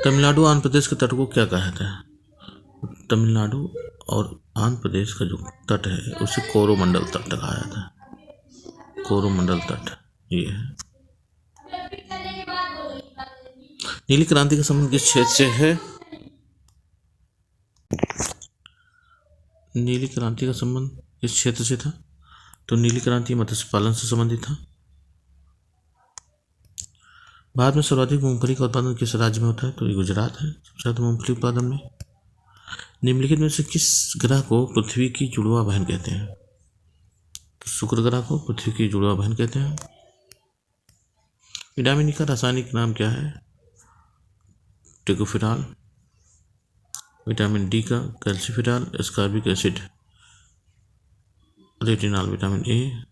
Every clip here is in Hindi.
तमिलनाडु आंध्र प्रदेश के तट को क्या कहा जाता है? तमिलनाडु और आंध्र प्रदेश का जो तट है उसे कोरोमंडल तट कहा जाता है। कोरोमंडल तट ये है। नीली क्रांति का संबंध किस क्षेत्र से है? नीली क्रांति का संबंध किस क्षेत्र से था? तो नीली क्रांति मत्स्य पालन से संबंधित था। भारत में सर्वाधिक मूंगफली का उत्पादन किस राज्य में होता है? तो ये गुजरात है सबसे ज्यादा मूंगफली उत्पादन में। निम्नलिखित में से किस ग्रह को पृथ्वी की जुड़वा बहन कहते हैं? तो शुक्र ग्रह को पृथ्वी की जुड़वा बहन कहते हैं। विटामिन ई का रासायनिक नाम क्या है? टिकोफिराल। विटामिन डी का calciferol, ascorbic acid, retinol, vitamin A,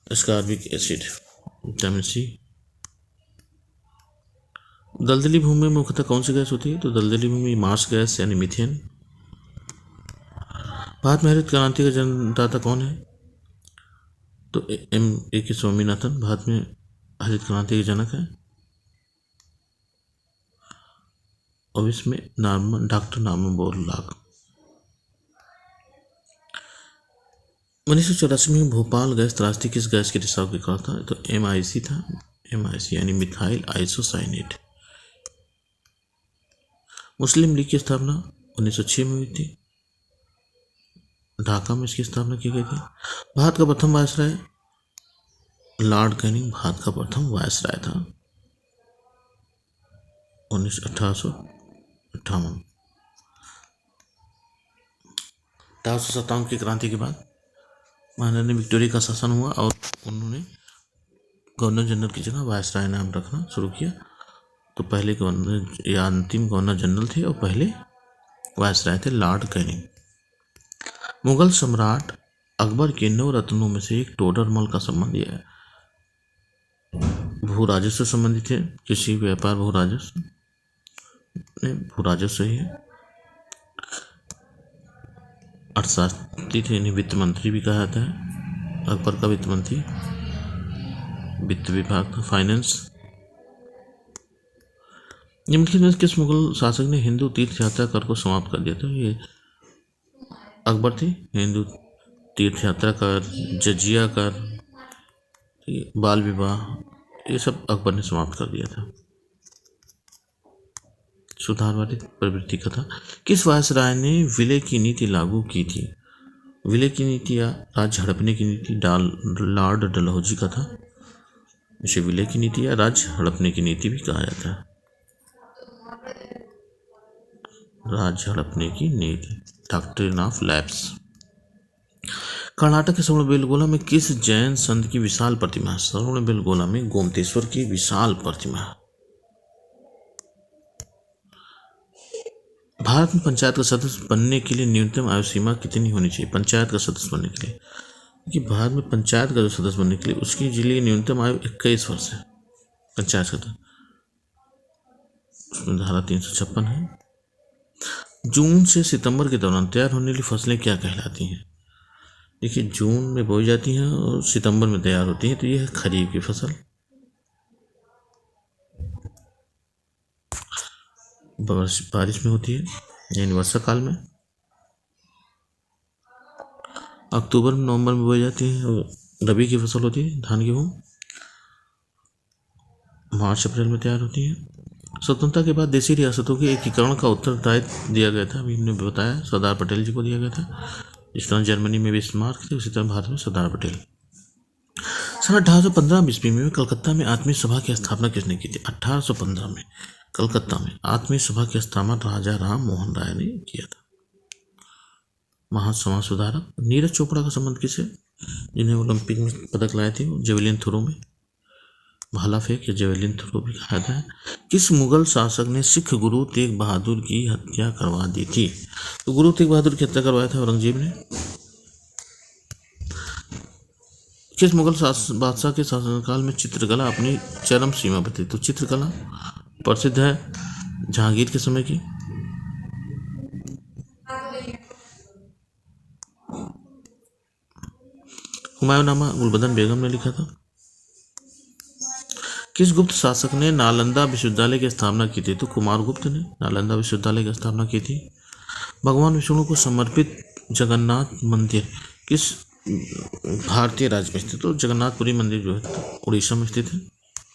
ascorbic acid, vitamin C. दलदली भूमि में मुख्यतः कौन सी गैस होती है? तो दलदली भूमि मार्स गैस यानी मीथेन। भारत में हरित क्रांति का जन्मदाता कौन है? तो ए के स्वामीनाथन भारत में हरित क्रांति के जनक है। और इसमें डॉक्टर नॉर्मन बोरलॉग। 1984 में भोपाल गैस त्रासदी किस गैस के रिसाव के कारण था? तो MIC था। MIC यानी मिथाइल आइसोसाइनेट। मुस्लिम लीग की स्थापना 1906 में हुई थी। ढाका में इसकी स्थापना की गई थी। भारत का प्रथम वायसराय लॉर्ड कैनिंग भारत का प्रथम वायसराय था 1858। 1857 की क्रांति के बाद महारानी विक्टोरिया का शासन हुआ और उन्होंने गवर्नर जनरल की जगह वायसराय नाम रखना शुरू किया। तो पहले गवर्नर या अंतिम गवर्नर जनरल थे और पहले वायसराय थे लॉर्ड कैनिंग। मुगल सम्राट अकबर के 9 रत्नों में से एक टोडरमल का संबंध यह है। भू राजस्व से संबंधित है। कृषि व्यापार भू राजस्व ही है। अर्थशास्त्री थे, इन्हें वित्त मंत्री भी कहा जाता है। अकबर का वित्त मंत्री, वित्त विभाग का फाइनेंस। निम्नलिखित में किस मुगल शासक ने हिंदू तीर्थ यात्रा कर को समाप्त कर दिया था? ये अकबर थे। हिंदू तीर्थ यात्रा कर, जजिया कर, बाल विवाह, ये सब अकबर ने समाप्त कर दिया था। सुधारवादी प्रवृत्ति का था। किस वायसराय ने विलय की नीति लागू की थी? विलय की नीति या राज्य हड़पने की नीति लॉर्ड डलहौजी का था। इसे विलय की नीति या राज्य हड़पने की नीति भी कहा जाता है। राज्य हड़पने की नीति, डॉक्ट्रिन ऑफ लैप्स। कर्नाटक के श्रवणबेलगोला में किस जैन संत की विशाल प्रतिमा है? श्रवणबेलगोला में गोमतेश्वर की विशाल प्रतिमा है। भारत में पंचायत का सदस्य बनने के लिए न्यूनतम आयु सीमा कितनी होनी चाहिए? पंचायत का सदस्य बनने के लिए, कि भारत में पंचायत का जो सदस्य बनने के लिए उसकी जिले की न्यूनतम आयु 21 वर्ष है। पंचायत सदस्य, उसमें धारा 356 है। जून से सितंबर के दौरान तैयार होने वाली फसलें क्या कहलाती हैं? देखिए, जून में बोई जाती हैं और सितंबर में तैयार होती हैं, तो यह है खरीफ की फसल। बारिश में होती है यानी वर्षा काल में। अक्टूबर नवंबर में बोई जाती है और रबी की फसल होती है, धान गेहूँ। मार्च अप्रैल में तैयार होती है। स्वतंत्रता के बाद देशी रियासतों के एकीकरण का उत्तरदायित्व दिया गया था, अभी हमने बताया, सरदार पटेल जी को दिया गया था। जिस तरह जर्मनी में बिस्मार्क थे, उसी तरह भारत में सरदार पटेल। सन 1815 ईस्वी में कलकत्ता में आत्मीय सभा की स्थापना किसने की थी? 1815 में कलकत्ता में आत्मीय सभा की स्थापना राजा राम मोहन राय ने किया था। महान समाज सुधारक। नीरज चोपड़ा का संबंध किससे? जिन्हें ओलंपिक में पदक लाए थे, जेवलिन थ्रो में, भाला फेंक या जेवलिन थ्रो भी कहा जाता है। किस मुगल शासक ने सिख गुरु तेग बहादुर की हत्या करवा दी थी? तो गुरु तेग बहादुर की हत्या करवाया था औरंगजेब ने। किस मुगल बादशाह के शासनकाल में चित्रकला अपनी चरम सीमा पर थी? तो चित्रकला प्रसिद्ध है जहांगीर के समय की। हुमायूंनामा गुलबदन बेगम ने लिखा था। किस गुप्त शासक ने नालंदा विश्वविद्यालय की स्थापना की थी? तो कुमारगुप्त ने नालंदा विश्वविद्यालय की स्थापना की थी। भगवान विष्णु को समर्पित जगन्नाथ मंदिर किस भारतीय राज्य में स्थित? तो जगन्नाथपुरी मंदिर जो है उड़ीसा में स्थित है,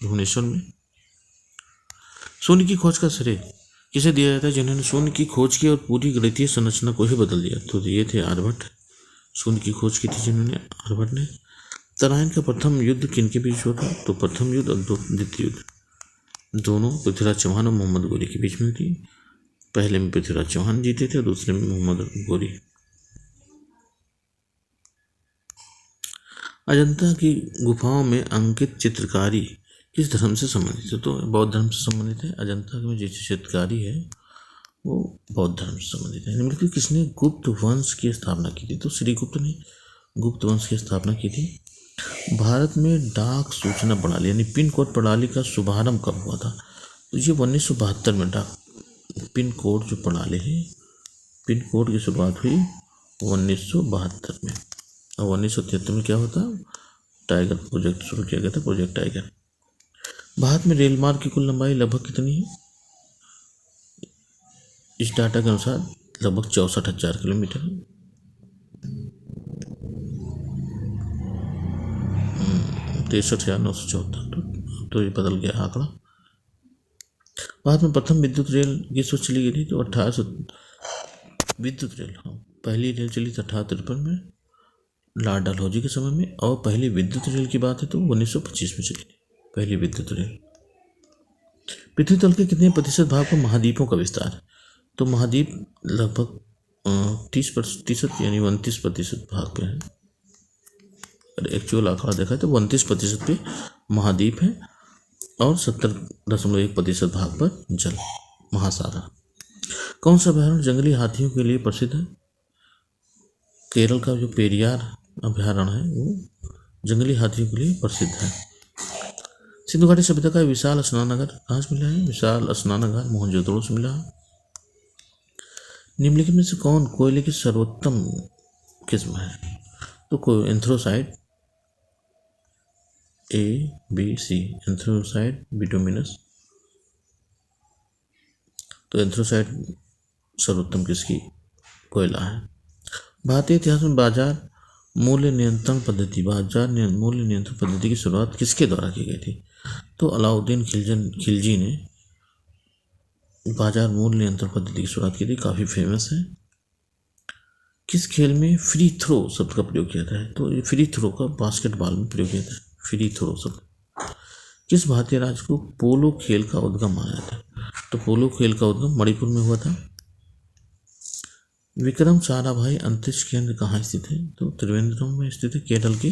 भुवनेश्वर में। शून्य की खोज का श्रेय किसे दिया जाता है? जिन्होंने शून्य की खोज की और पूरी गणितीय संरचना को ही बदल दिया, तो ये थे आर्यभट्ट। शून्य की खोज की थी जिन्होंने, आर्यभट्ट ने। तराइन का प्रथम युद्ध किनके बीच हुआ था? तो प्रथम युद्ध और द्वितीय युद्ध दोनों पृथ्वीराज चौहान और मोहम्मद गोरी के बीच में हुई थी। पहले में पृथ्वीराज चौहान जीते थे और दूसरे में मोहम्मद गोरी। अजंता की गुफाओं में अंकित चित्रकारी किस धर्म से संबंधित है? तो बौद्ध धर्म से संबंधित है। अजंता में जो चित्रकारी है वो बौद्ध धर्म से संबंधित है। निम्नलिखित किसने गुप्त वंश की स्थापना की थी? तो श्रीगुप्त ने गुप्त वंश की स्थापना की थी। भारत में डाक सूचना प्रणाली यानी पिन कोड प्रणाली का शुभारंभ कब हुआ था? तो ये 1972 में डाक पिन कोड जो प्रणाली है, पिन कोड की शुरुआत हुई 1972 में। और 1973 में क्या होता? टाइगर प्रोजेक्ट शुरू किया गया था, प्रोजेक्ट टाइगर। भारत में रेल मार्ग की कुल लंबाई लगभग कितनी है? इस डाटा के अनुसार लगभग 64,000 किलोमीटर है। 63,974, तो ये बदल गया आंकड़ा। भारत में प्रथम विद्युत रेल किस वर्ष चली गई थी? तो 1800 विद्युत रेल, हाँ, पहली रेल चली थी 1853 में लॉर्ड डलहौजी के समय में। और पहली विद्युत रेल की बात है तो 1925 में चली थी पहली विद्युत रेल। पृथ्वी तल के कितने प्रतिशत भाग पर महाद्वीपों का विस्तार है? तो महाद्वीप लगभग 30% यानी 29% भाग पे है। एक्चुअल आंकड़ा देखा तो 29% पे महाद्वीप है और 70.1% भाग पर जल महासागर। कौन सा अभयारण्य जंगली हाथियों के लिए प्रसिद्ध है? केरल का जो पेरियार अभयारण्य है वो जंगली हाथियों के लिए प्रसिद्ध है। सिंधु घाटी सभ्यता का विशाल स्नानागार कहाँ से मिला है? विशाल स्नानागार मोहनजोदड़ो से मिला है। निम्नलिखित में से कौन कोयले की सर्वोत्तम किस्म है? तो एंथ्रोसाइट ABC, एंथ्रोसाइट बिटुमिनस। तो एंथ्रोसाइट सर्वोत्तम किसकी कोयला है? भारतीय इतिहास में बाजार मूल्य नियंत्रण पद्धति की शुरुआत किसके द्वारा की गई थी? तो अलाउद्दीन खिलजी ने बाजार मूल्य नियंत्रण पद्धति की शुरुआत की थी, काफ़ी फेमस है। किस खेल में फ्री थ्रो शब्द का प्रयोग किया जाता है? तो ये फ्री थ्रो का बास्केटबॉल में प्रयोग किया जाता है, फ्री थ्रो शब्द। किस भारतीय राज्य को पोलो खेल का उद्गम माना जाता है? तो पोलो खेल का उद्गम मणिपुर में हुआ था। विक्रम साराभाई अंतरिक्ष केंद्र कहाँ स्थित है? तो त्रिवेंद्रम में स्थित है, केरल के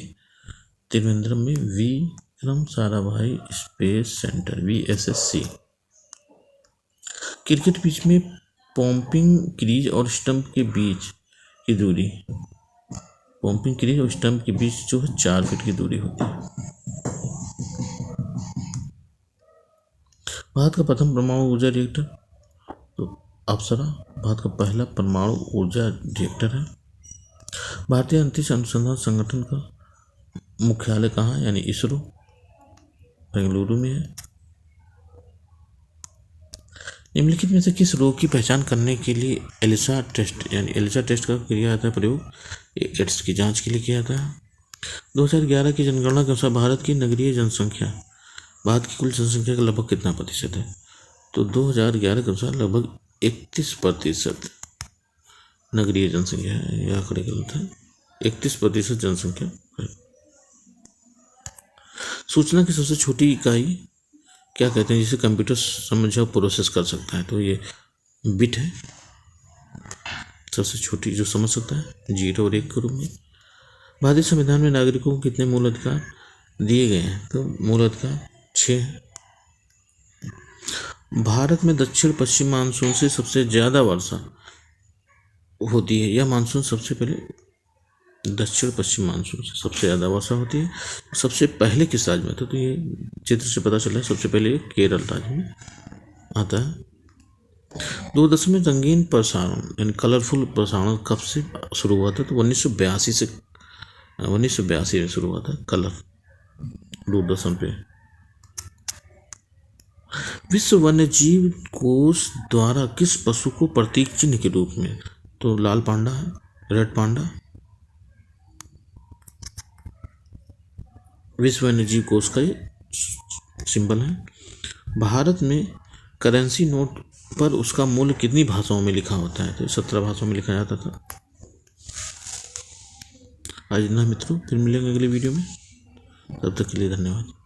त्रिवेंद्रम में Vikram Sarabhai space centre VSSC। Cricket pitch में पॉम्पिंग क्रीज और स्टंप के बीच की दूरी, पॉम्पिंग क्रीज और स्टंप के बीच जो है 4 फीट की दूरी होती है। भारत का प्रथम परमाणु ऊर्जा रिएक्टर तो अप्सरा भारत का पहला परमाणु ऊर्जा रिएक्टर है। भारतीय अंतरिक्ष अनुसंधान संगठन का मुख्यालय कहाँ है? यानी इसरो बेंगलुरु में है। निम्नलिखित में से किस रोग की पहचान करने के लिए एलिसा टेस्ट यानी एलिसा टेस्ट का किया जाता है प्रयोग? एड्स की जांच के लिए किया जाता है। 2011 की जनगणना के अनुसार भारत की नगरीय जनसंख्या भारत की कुल जनसंख्या का लगभग कितना प्रतिशत है? तो 2011 के अनुसार लगभग 31% नगरीय जनसंख्या है। यह आंकड़े गलत है, 31% जनसंख्या है। सूचना की सबसे छोटी इकाई क्या कहते हैं जिसे कंप्यूटर समझ और प्रोसेस कर सकता है? तो ये बिट है, सबसे छोटी जो समझ सकता है 0 और 1 के रूप में। भारतीय संविधान में नागरिकों को कितने मूल अधिकार दिए गए हैं? तो मूल अधिकार 6 हैं। भारत में दक्षिण पश्चिम मानसून से सबसे ज़्यादा वर्षा होती है। यह मानसून सबसे पहले दक्षिण पश्चिम मानसून से सबसे ज़्यादा वर्षा होती है। सबसे पहले किस राज्य में? तो ये चित्र से पता चला है सबसे पहले केरल राज्य में आता है। दूरदर्शन में रंगीन प्रसारण यानी कलरफुल प्रसारण कब से शुरू हुआ था? तो 1982 में शुरू हुआ था कलर दूरदर्शन पे। विश्व वन्यजीव कोष द्वारा किस पशु को प्रतीक चिन्ह के रूप में, तो लाल पांडा है, रेड पांडा। विश्व वन्यजीव कोष का ये सिंबल है। भारत में करेंसी नोट पर उसका मूल्य कितनी भाषाओं में लिखा होता है, तो 17 भाषाओं में लिखा जाता था। आज इतना मित्रों, फिर मिलेंगे अगले वीडियो में, तब तक के लिए धन्यवाद।